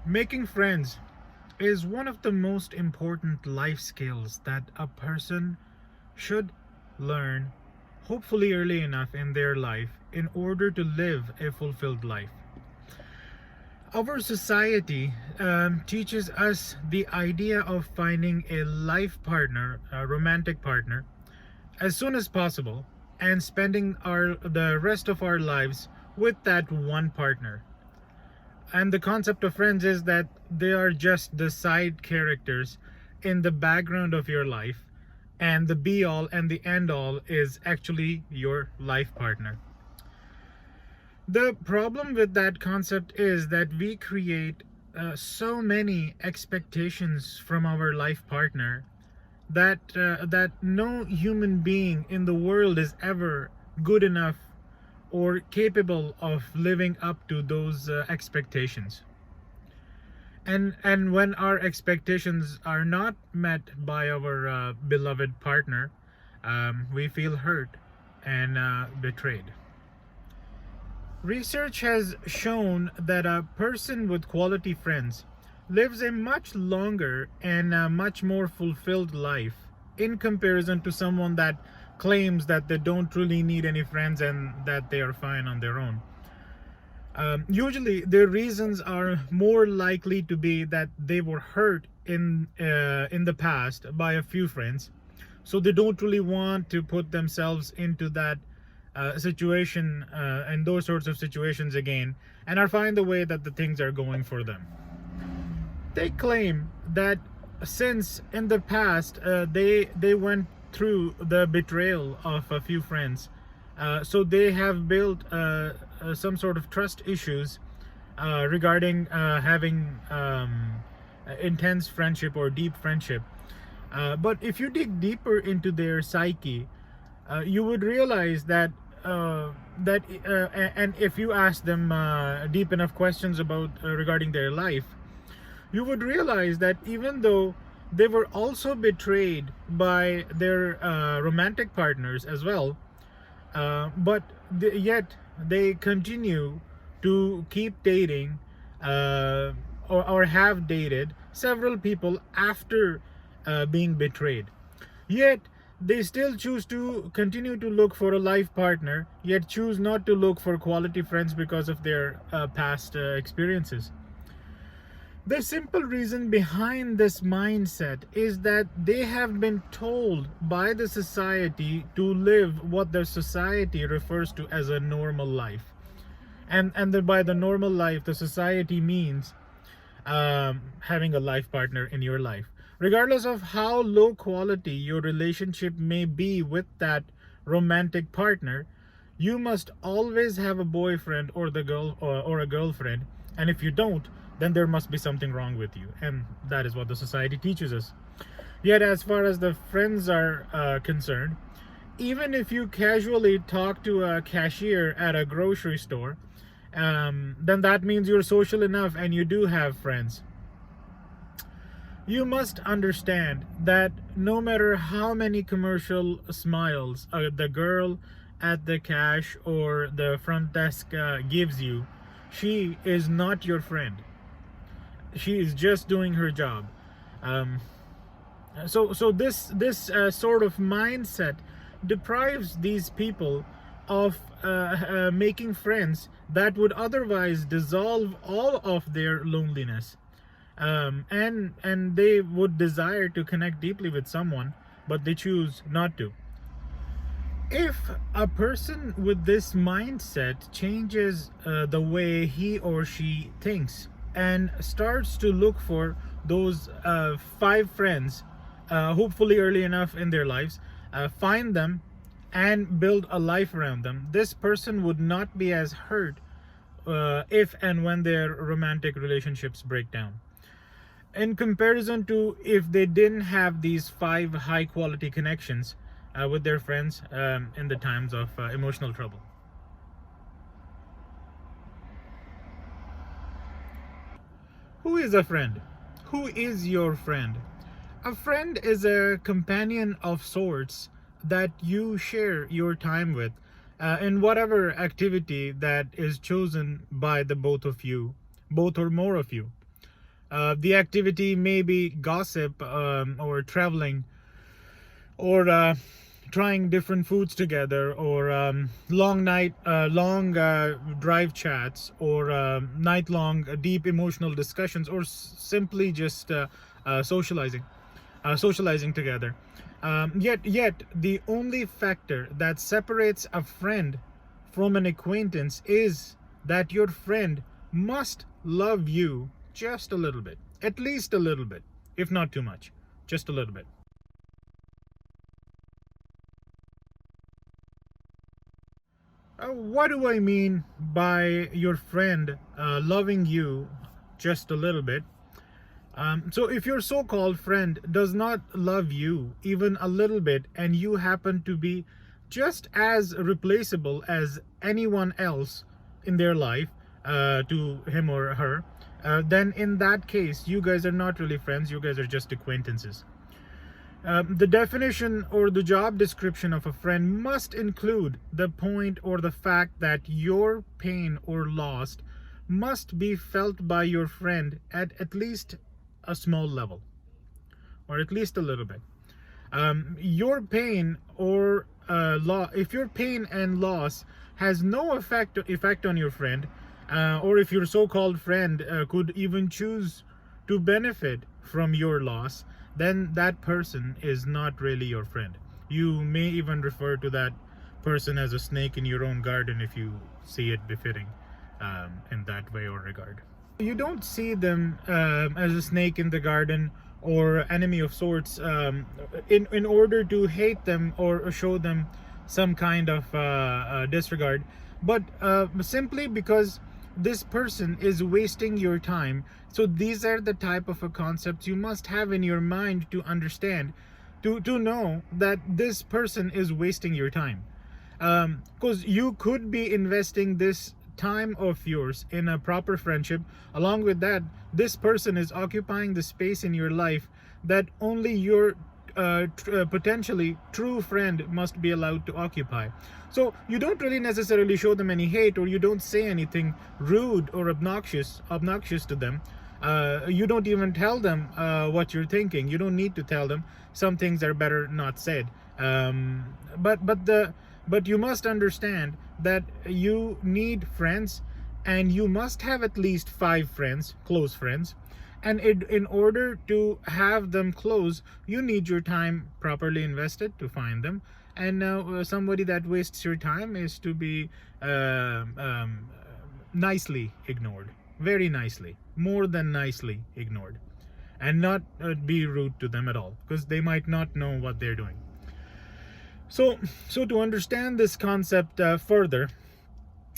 Making friends is one of the most important life skills that a person should learn, hopefully early enough in their life, in order to live a fulfilled life. Our society teaches us the idea of finding a life partner, a romantic partner, as soon as possible and spending the rest of our lives with that one partner. And the concept of friends is that they are just the side characters in the background of your life, and the be all and the end all is actually your life partner. The problem with that concept is that we create so many expectations from our life partner that no human being in the world is ever good enough or capable of living up to those expectations. And when our expectations are not met by our beloved partner, we feel hurt and betrayed. Research has shown that a person with quality friends lives a much longer and a much more fulfilled life in comparison to someone that claims that they don't really need any friends and that they are fine on their own. Usually, their reasons are more likely to be that they were hurt in the past by a few friends, so they don't really want to put themselves into that situation and those sorts of situations again, and are fine the way that the things are going for them. They claim that since in the past they went through the betrayal of a few friends, so they have built some sort of trust issues regarding having intense friendship or deep friendship. But if you dig deeper into their psyche, you would realize that and if you ask them deep enough questions about regarding their life, you would realize that even though they were also betrayed by their romantic partners as well, but yet they continue to keep dating or have dated several people after being betrayed. Yet they still choose to continue to look for a life partner, yet choose not to look for quality friends because of their past experiences. The simple reason behind this mindset is that they have been told by the society to live what the society refers to as a normal life. And that by the normal life, the society means having a life partner in your life. Regardless of how low quality your relationship may be with that romantic partner, you must always have a boyfriend or a girlfriend. And if you don't, then there must be something wrong with you. And that is what the society teaches us. Yet, as far as the friends are concerned, even if you casually talk to a cashier at a grocery store, then that means you're social enough and you do have friends. You must understand that no matter how many commercial smiles the girl at the cash or the front desk gives you, she is not your friend. She is just doing her job. So this sort of mindset deprives these people of making friends that would otherwise dissolve all of their loneliness, and they would desire to connect deeply with someone, but they choose not to. If a person with this mindset changes the way he or she thinks and starts to look for those five friends, hopefully early enough in their lives, find them and build a life around them, this person would not be as hurt if and when their romantic relationships break down, in comparison to if they didn't have these five high quality connections with their friends in the times of emotional trouble. Who is a friend? Who is your friend? A friend is a companion of sorts that you share your time with in whatever activity that is chosen by the both of you, both or more of you. The activity may be gossip, or traveling, or trying different foods together, or long drive chats, or night long deep emotional discussions, or simply just socializing together. Yet the only factor that separates a friend from an acquaintance is that your friend must love you just a little bit, at least a little bit, if not too much, just a little bit. What do I mean by your friend loving you just a little bit? So if your so-called friend does not love you even a little bit, and you happen to be just as replaceable as anyone else in their life, to him or her, then in that case, you guys are not really friends. You guys are just acquaintances. The definition or the job description of a friend must include the point or the fact that your pain or loss must be felt by your friend at least a small level, or at least a little bit. Your pain or if your pain and loss has no effect on your friend, or if your so-called friend could even choose to benefit from your loss, then that person is not really your friend. You may even refer to that person as a snake in your own garden if you see it befitting, in that way or regard. You don't see them as a snake in the garden or enemy of sorts, in order to hate them or show them some kind of disregard, but simply because this person is wasting your time. So these are the type of concepts you must have in your mind to understand, to know that this person is wasting your time, because you could be investing this time of yours in a proper friendship. Along with that, this person is occupying the space in your life that only your potentially true friend must be allowed to occupy. So you don't really necessarily show them any hate, or you don't say anything rude or obnoxious to them. You don't even tell them what you're thinking. You don't need to tell them. Some things are better not said. But you must understand that you need friends, and you must have at least 5 friends, close friends. And in order to have them close, you need your time properly invested to find them. And somebody that wastes your time is to be nicely ignored, very nicely, more than nicely ignored, and not be rude to them at all, because they might not know what they're doing. So to understand this concept further,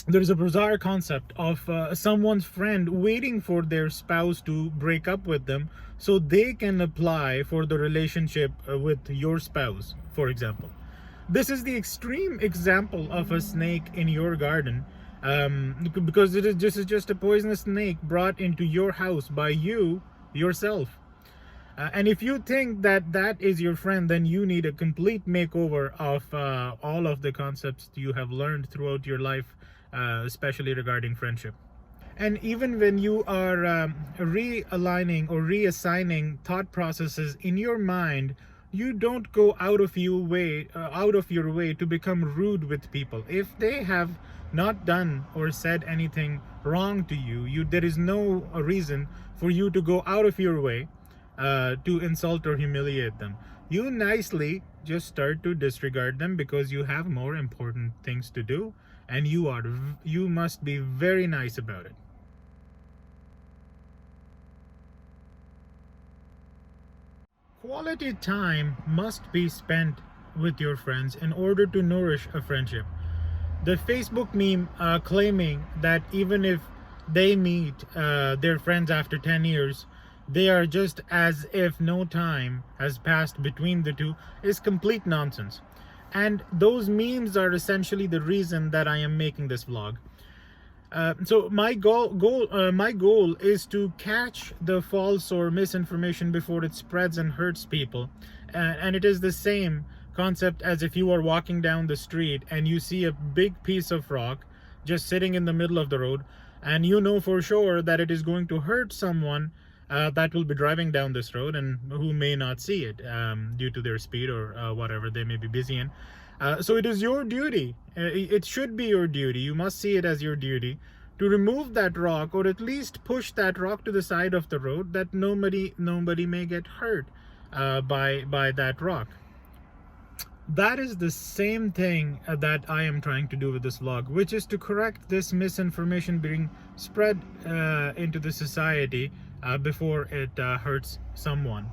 there's a bizarre concept of someone's friend waiting for their spouse to break up with them so they can apply for the relationship with your spouse, for example. This is the extreme example of a snake in your garden, because this is just a poisonous snake brought into your house by you yourself. And if you think that that is your friend, then you need a complete makeover of all of the concepts you have learned throughout your life, especially regarding friendship. And even when you are realigning or reassigning thought processes in your mind, you don't go out of your way to become rude with people. If they have not done or said anything wrong to you, there is no reason for you to go out of your way to insult or humiliate them. You nicely just start to disregard them because you have more important things to do, and you must be very nice about it. Quality time must be spent with your friends in order to nourish a friendship. The Facebook meme claiming that even if they meet their friends after 10 years, they are just as if no time has passed between the two is complete nonsense. And those memes are essentially the reason that I am making this vlog. So my goal is to catch the false or misinformation before it spreads and hurts people. And it is the same concept as if you are walking down the street and you see a big piece of rock just sitting in the middle of the road, and you know for sure that it is going to hurt someone that will be driving down this road and who may not see it due to their speed or whatever they may be busy in. So it is your duty, it should be your duty, you must see it as your duty to remove that rock, or at least push that rock to the side of the road, that nobody may get hurt by that rock. That is the same thing that I am trying to do with this vlog, which is to correct this misinformation being spread into the society before it hurts someone.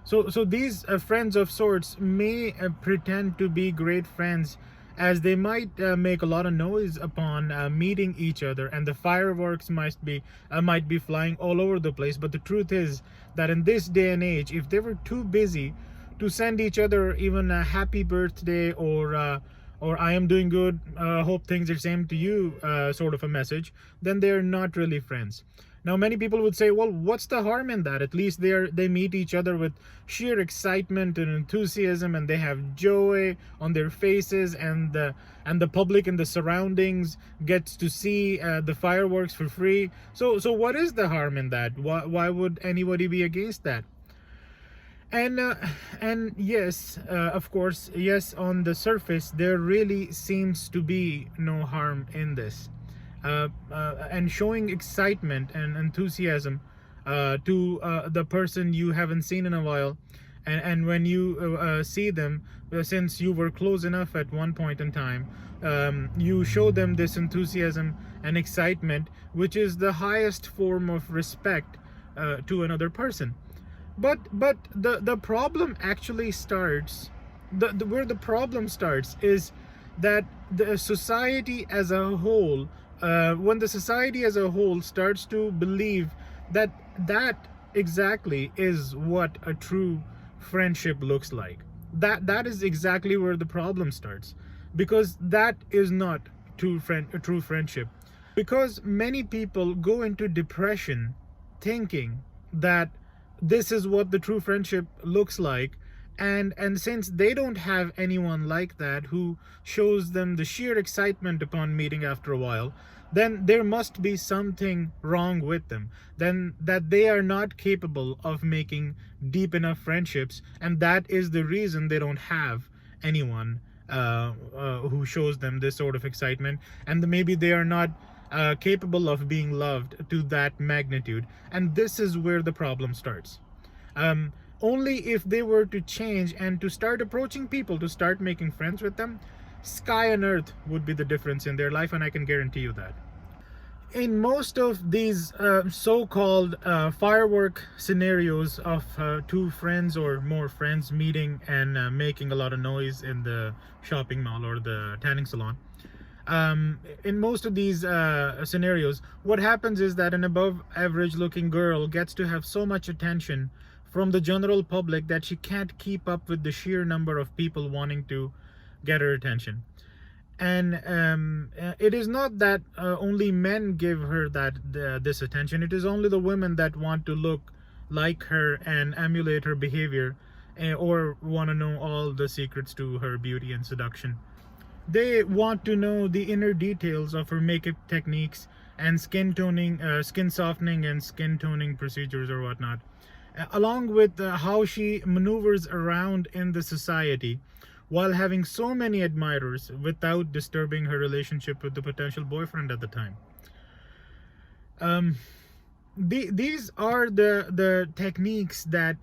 So these friends of sorts may pretend to be great friends, as they might make a lot of noise upon meeting each other, and the fireworks might be flying all over the place. But the truth is that in this day and age, if they were too busy to send each other even a happy birthday or I am doing good, hope things are same to you sort of a message, then they're not really friends. Now many people would say, well, what's the harm in that? At least they meet each other with sheer excitement and enthusiasm, and they have joy on their faces, and the public and the surroundings gets to see the fireworks for free. So what is the harm in that? Why would anybody be against that? And yes, of course, yes, on the surface there really seems to be no harm in this, and showing excitement and enthusiasm to the person you haven't seen in a while, and when you see them, since you were close enough at one point in time, you show them this enthusiasm and excitement, which is the highest form of respect to another person. But the problem actually starts, where the problem starts is that the society as a whole, when the society as a whole starts to believe that exactly is what a true friendship looks like, that is exactly where the problem starts, because that is not a true friendship. Because many people go into depression thinking that this is what the true friendship looks like, and since they don't have anyone like that who shows them the sheer excitement upon meeting after a while, then there must be something wrong with them, then that they are not capable of making deep enough friendships, and that is the reason they don't have anyone who shows them this sort of excitement, and maybe they are not capable of being loved to that magnitude. And this is where the problem starts. Only if they were to change and to start approaching people, to start making friends with them, sky and earth would be the difference in their life, and I can guarantee you that. In most of these so-called firework scenarios of two friends or more friends meeting and making a lot of noise in the shopping mall or the tanning salon, in most of these scenarios, what happens is that an above average looking girl gets to have so much attention from the general public that she can't keep up with the sheer number of people wanting to get her attention. And it is not that only men give her this attention. It is only the women that want to look like her and emulate her behavior, or want to know all the secrets to her beauty and seduction. They want to know the inner details of her makeup techniques and skin toning, skin softening and skin toning procedures or whatnot, along with how she maneuvers around in the society while having so many admirers without disturbing her relationship with the potential boyfriend at the time. These are the techniques that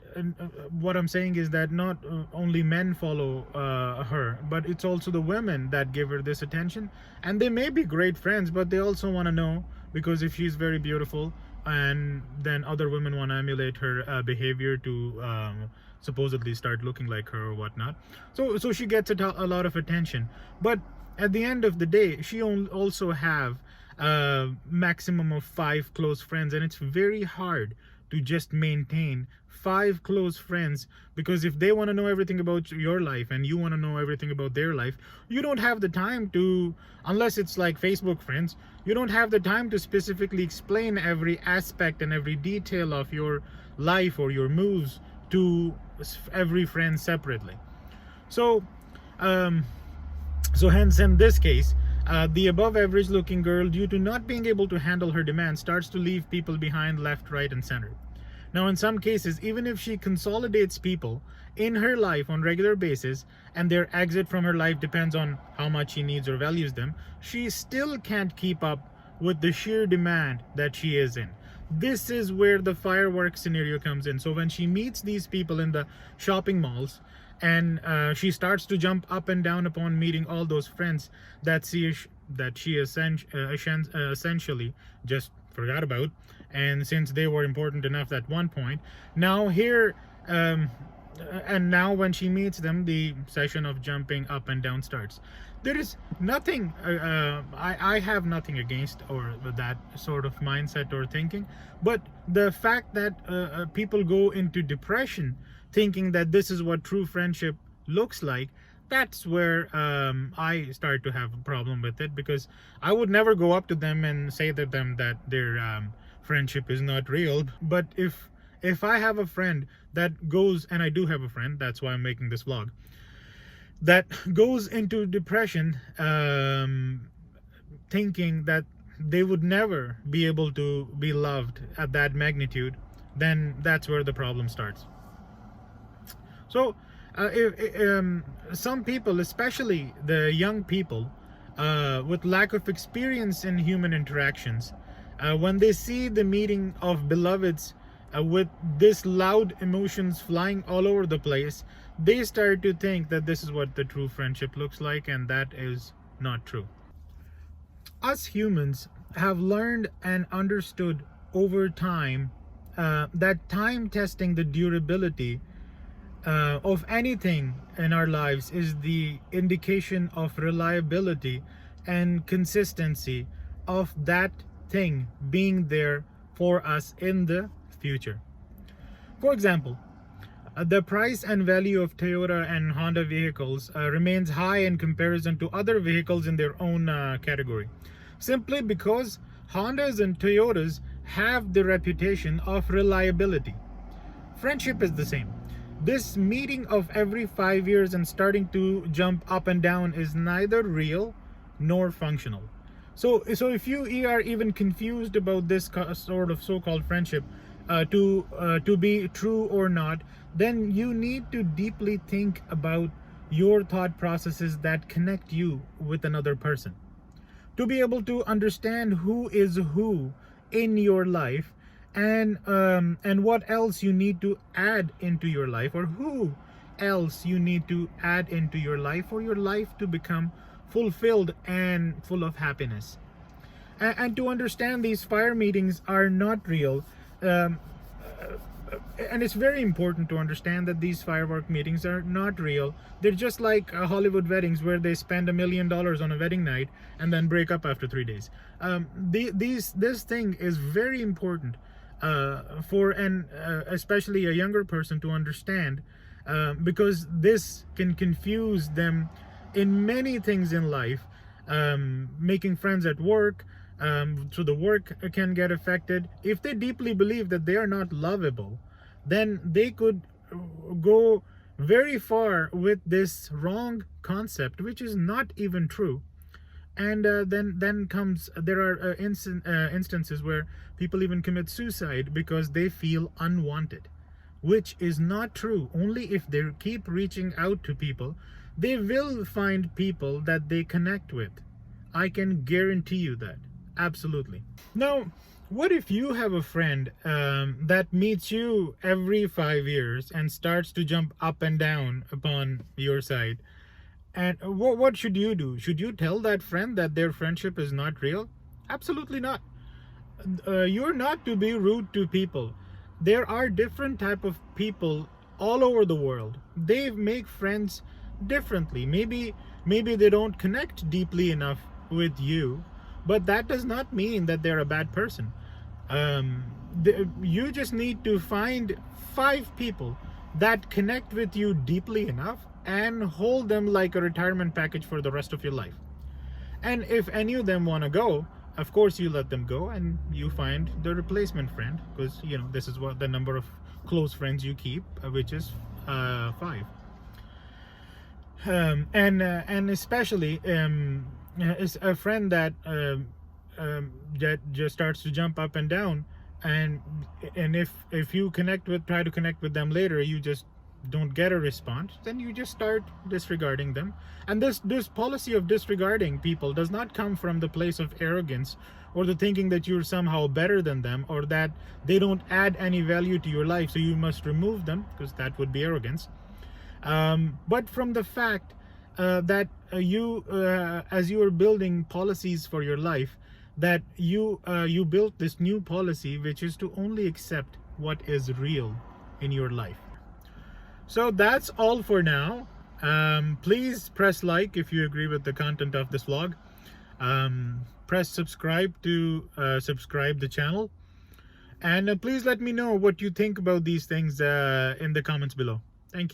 what I'm saying is that not only men follow her, but it's also the women that give her this attention. And they may be great friends, but they also want to know, because if she's very beautiful, and then other women want to emulate her behavior to supposedly start looking like her or whatnot. So she gets a lot of attention. But at the end of the day, she also have a maximum of 5 close friends, and it's very hard to just maintain 5 close friends, because if they want to know everything about your life and you want to know everything about their life, you don't have the time to, unless it's like Facebook friends, you don't have the time to specifically explain every aspect and every detail of your life or your moves to every friend separately. So hence in this case, The above average looking girl, due to not being able to handle her demands, starts to leave people behind left, right, and center. Now, in some cases, even if she consolidates people in her life on regular basis and their exit from her life depends on how much she needs or values them, she still can't keep up with the sheer demand that she is in. This is where the fireworks scenario comes in. So when she meets these people in the shopping malls, and she starts to jump up and down upon meeting all those friends that she essentially just forgot about, and since they were important enough at one point, now here and now when she meets them, the session of jumping up and down starts. There is nothing I have nothing against or that sort of mindset or thinking, but the fact that people go into depression thinking that this is what true friendship looks like, that's where I start to have a problem with it, because I would never go up to them and say to them that their friendship is not real. But if I have a friend that goes, and I do have a friend, that's why I'm making this vlog, that goes into depression thinking that they would never be able to be loved at that magnitude, then that's where the problem starts. So some people, especially the young people with lack of experience in human interactions, when they see the meeting of beloveds with this loud emotions flying all over the place, they start to think that this is what the true friendship looks like, and that is not true. Us humans have learned and understood over time that time testing the durability of anything in our lives is the indication of reliability and consistency of that thing being there for us in the future. For example, the price and value of Toyota and Honda vehicles remains high in comparison to other vehicles in their own category, simply because Hondas and Toyotas have the reputation of reliability. Friendship is the same. This meeting of every 5 years and starting to jump up and down is neither real nor functional. So if you are even confused about this sort of so-called friendship to be true or not, then you need to deeply think about your thought processes that connect you with another person. To be able to understand who is who in your life, and what else you need to add into your life, or who else you need to add into your life for your life to become fulfilled and full of happiness. And to understand these fire meetings are not real, and it's very important to understand that these firework meetings are not real. They're just like Hollywood weddings, where they spend $1 million on a wedding night and then break up after 3 days. This thing is very important for especially a younger person to understand, because this can confuse them in many things in life, making friends at work. So the work can get affected. If they deeply believe that they are not lovable, then they could go very far with this wrong concept, which is not even true. And then comes, there are instances where people even commit suicide because they feel unwanted, which is not true. Only if they keep reaching out to people, they will find people that they connect with. I can guarantee you that. Absolutely. Now, what if you have a friend that meets you every 5 years and starts to jump up and down upon your side? And what should you do? Should you tell that friend that their friendship is not real? Absolutely not. You're not to be rude to people. There are different type of people all over the world. They make friends differently. Maybe they don't connect deeply enough with you, but that does not mean that they're a bad person. You just need to find 5 people that connect with you deeply enough and hold them like a retirement package for the rest of your life. And if any of them want to go, of course you let them go and you find the replacement friend, because this is what the number of close friends you keep, which is 5. And especially is a friend that just starts to jump up and down, and if you try to connect with them later, you just don't get a response, then you just start disregarding them. And this policy of disregarding people does not come from the place of arrogance, or the thinking that you're somehow better than them, or that they don't add any value to your life, so you must remove them, because that would be arrogance. But from the fact that you as you are building policies for your life, that you built this new policy, which is to only accept what is real in your life. So that's all for now. Please press like if you agree with the content of this vlog. Press subscribe to subscribe the channel, and please let me know what you think about these things in the comments below. Thank you.